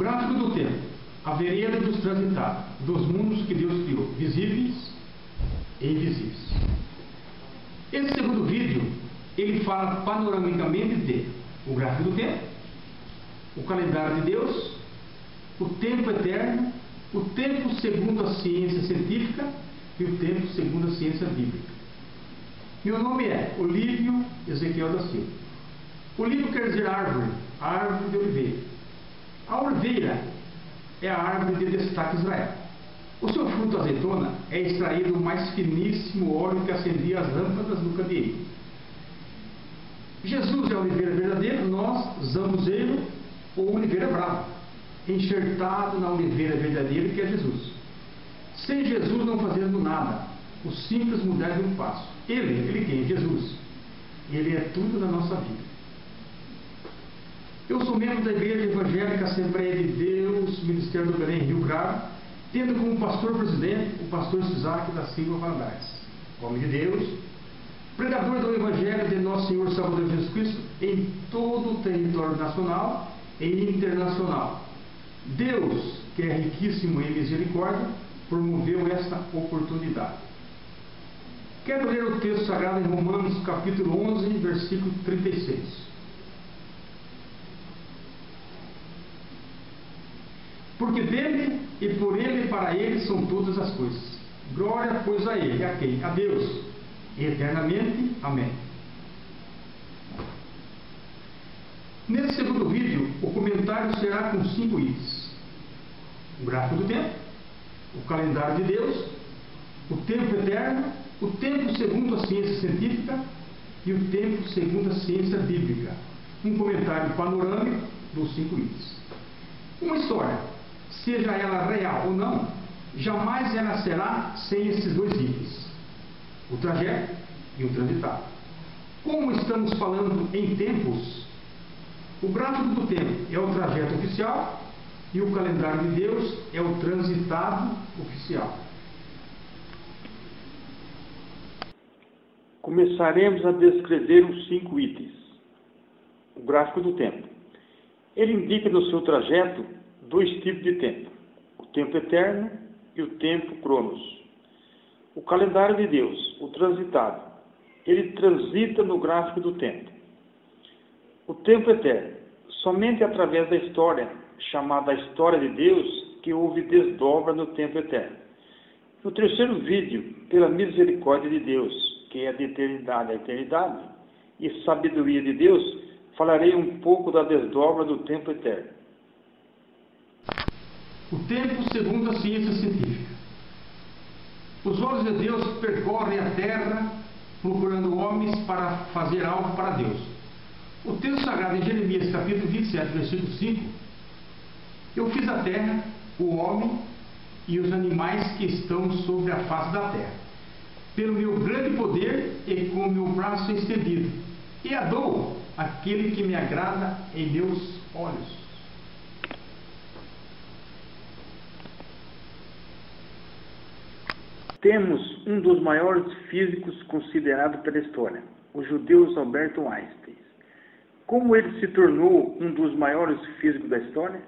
gráfico do tempo, a vereda dos transitados, dos mundos que Deus criou, visíveis e invisíveis. Esse segundo vídeo, ele fala panoramicamente de o gráfico do tempo, o calendário de Deus, o tempo eterno, o tempo segundo a ciência científica e o tempo segundo a ciência bíblica. Meu nome é Olívio Ezequiel da Silva. Olívio quer dizer árvore, árvore de oliveira. A oliveira é a árvore de destaque Israel. O seu fruto azeitona é extraído do mais finíssimo óleo que acendia as lâmpadas do candeeiro. Jesus é a oliveira verdadeira, nós, zambuzeiro ou oliveira brava, enxertado na oliveira verdadeira que é Jesus. Sem Jesus não fazemos nada, o simples mudar de um passo. Ele quem? Jesus. Ele é tudo na nossa vida. Eu sou membro da Igreja Evangélica Assembleia de Deus, Ministério do Belém, Rio Grave, tendo como pastor-presidente o pastor Isaac da Silva Valadares, homem de Deus, pregador do Evangelho de Nosso Senhor Salvador Jesus Cristo em todo o território nacional e internacional. Deus, que é riquíssimo em misericórdia, promoveu esta oportunidade. Quero ler o texto sagrado em Romanos capítulo 11, versículo 36. Porque dele, e por ele, e para ele, são todas as coisas. Glória, pois, a ele. A quem? A Deus. Eternamente. Amém. Nesse segundo vídeo, o comentário será com 5 itens. O gráfico do tempo, o calendário de Deus, o tempo eterno, o tempo segundo a ciência científica e o tempo segundo a ciência bíblica. Um comentário panorâmico dos 5 itens. Uma história, seja ela real ou não, jamais ela será sem esses 2 itens, o trajeto e o transitado. Como estamos falando em tempos, o gráfico do tempo é o trajeto oficial e o calendário de Deus é o transitado oficial. Começaremos a descrever os 5 itens. O gráfico do tempo. Ele indica no seu trajeto 2 tipos de tempo, o tempo eterno e o tempo cronos. O calendário de Deus, o transitado, ele transita no gráfico do tempo. O tempo eterno, somente através da história, chamada a história de Deus, que houve desdobra no tempo eterno. No terceiro vídeo, pela misericórdia de Deus, que é de eternidade a eternidade, e sabedoria de Deus, falarei um pouco da desdobra do tempo eterno. O tempo segundo a ciência científica. Os olhos de Deus percorrem a terra procurando homens para fazer algo para Deus. O texto sagrado em Jeremias capítulo 27, versículo 5: Eu fiz a terra, o homem e os animais que estão sobre a face da terra, pelo meu grande poder e com o meu braço estendido, e adoro aquele que me agrada em meus olhos. Temos um dos maiores físicos considerado pela história, o judeu Albert Einstein. Como ele se tornou um dos maiores físicos da história?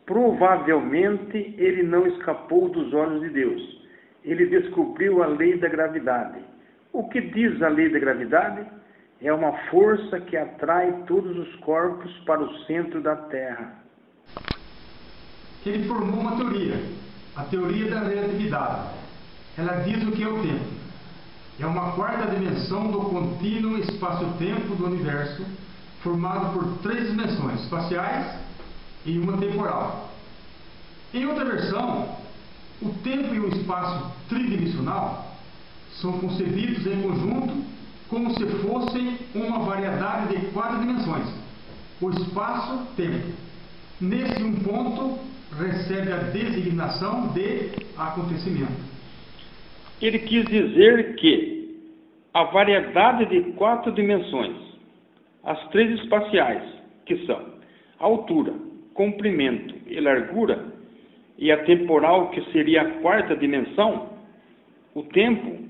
Provavelmente ele não escapou dos olhos de Deus. Ele descobriu a lei da gravidade. O que diz a lei da gravidade? É uma força que atrai todos os corpos para o centro da Terra. Ele formou uma teoria, a teoria da relatividade. Ela diz o que é o tempo. É uma quarta dimensão do contínuo espaço-tempo do universo, formado por 3 dimensões espaciais e uma temporal. Em outra versão, o tempo e o espaço tridimensional são concebidos em conjunto como se fossem uma variedade de 4 dimensões. O espaço-tempo, nesse um ponto, recebe a designação de acontecimento. Ele quis dizer que a variedade de 4 dimensões, as 3 espaciais, que são a altura, comprimento e largura, e a temporal, que seria a 4ª dimensão, o tempo,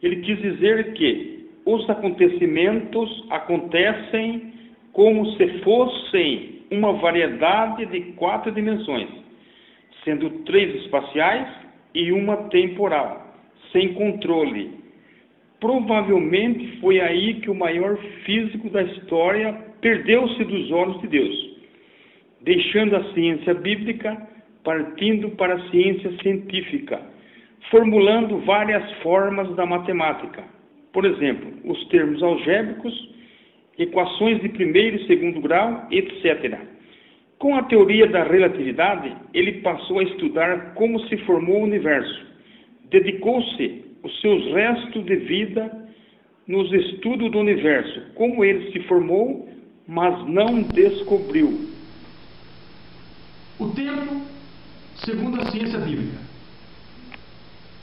ele quis dizer que os acontecimentos acontecem como se fossem uma variedade de 4 dimensões, sendo 3 espaciais e uma temporal, sem controle. Provavelmente foi aí que o maior físico da história perdeu-se dos olhos de Deus, deixando a ciência bíblica, partindo para a ciência científica, formulando várias formas da matemática. Por exemplo, os termos algébricos, equações de primeiro e segundo grau, etc. Com a teoria da relatividade, ele passou a estudar como se formou o universo. Dedicou-se os seus restos de vida nos estudos do universo, como ele se formou, mas não descobriu. O tempo, segundo a ciência bíblica,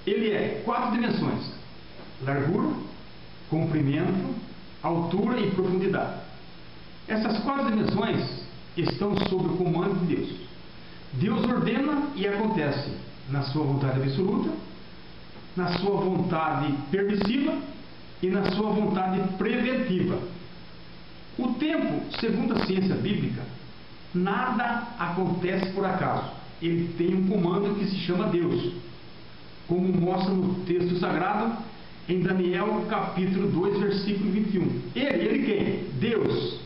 ele é 4 dimensões: largura, comprimento, altura e profundidade. Essas 4 dimensões estão sob o comando de Deus. Deus ordena e acontece na sua vontade absoluta, na sua vontade permissiva e na sua vontade preventiva. O tempo, segundo a ciência bíblica, nada acontece por acaso. Ele tem um comando que se chama Deus, como mostra no texto sagrado em Daniel capítulo 2, versículo 21. Ele quem? Deus.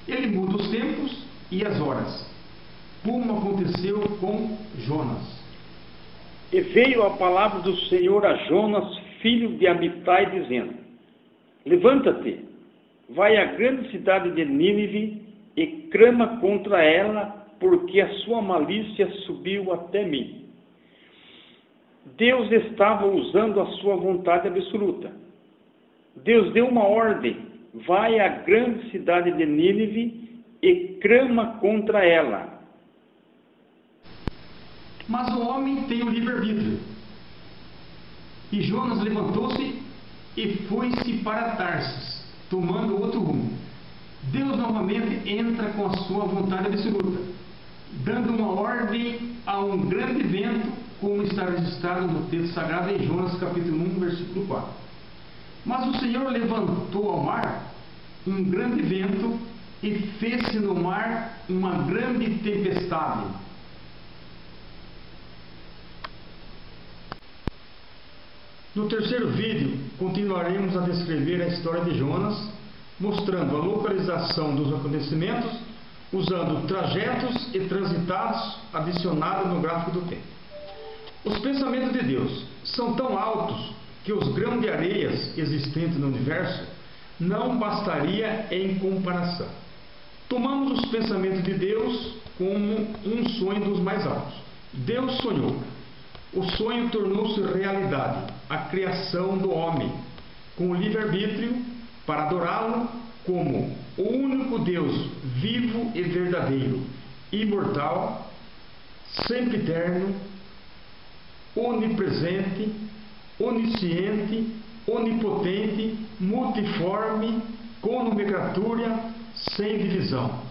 Ele muda os tempos e as horas, como aconteceu com Jonas. E veio a palavra do Senhor a Jonas, filho de Amitai, dizendo: levanta-te, vai à grande cidade de Nínive e clama contra ela, porque a sua malícia subiu até mim. Deus estava usando a sua vontade absoluta. Deus deu uma ordem: vai à grande cidade de Nínive e clama contra ela. Mas o homem tem o livre-arbítrio. E Jonas levantou-se e foi-se para Tarsis, tomando outro rumo. Deus novamente entra com a sua vontade absoluta, dando uma ordem a um grande vento, como está registrado no texto sagrado em Jonas capítulo 1, versículo 4. Mas o Senhor levantou ao mar um grande vento e fez-se no mar uma grande tempestade. No terceiro vídeo, continuaremos a descrever a história de Jonas, mostrando a localização dos acontecimentos, usando trajetos e transitados adicionados no gráfico do tempo. Os pensamentos de Deus são tão altos que os grãos de areias existentes no universo não bastaria em comparação. Tomamos os pensamentos de Deus como um sonho dos mais altos. Deus sonhou. O sonho tornou-se realidade, a criação do homem, com o livre-arbítrio para adorá-lo como o único Deus vivo e verdadeiro, imortal, sempre eterno, onipresente, onisciente, onipotente, multiforme, com nomenclatura, sem divisão.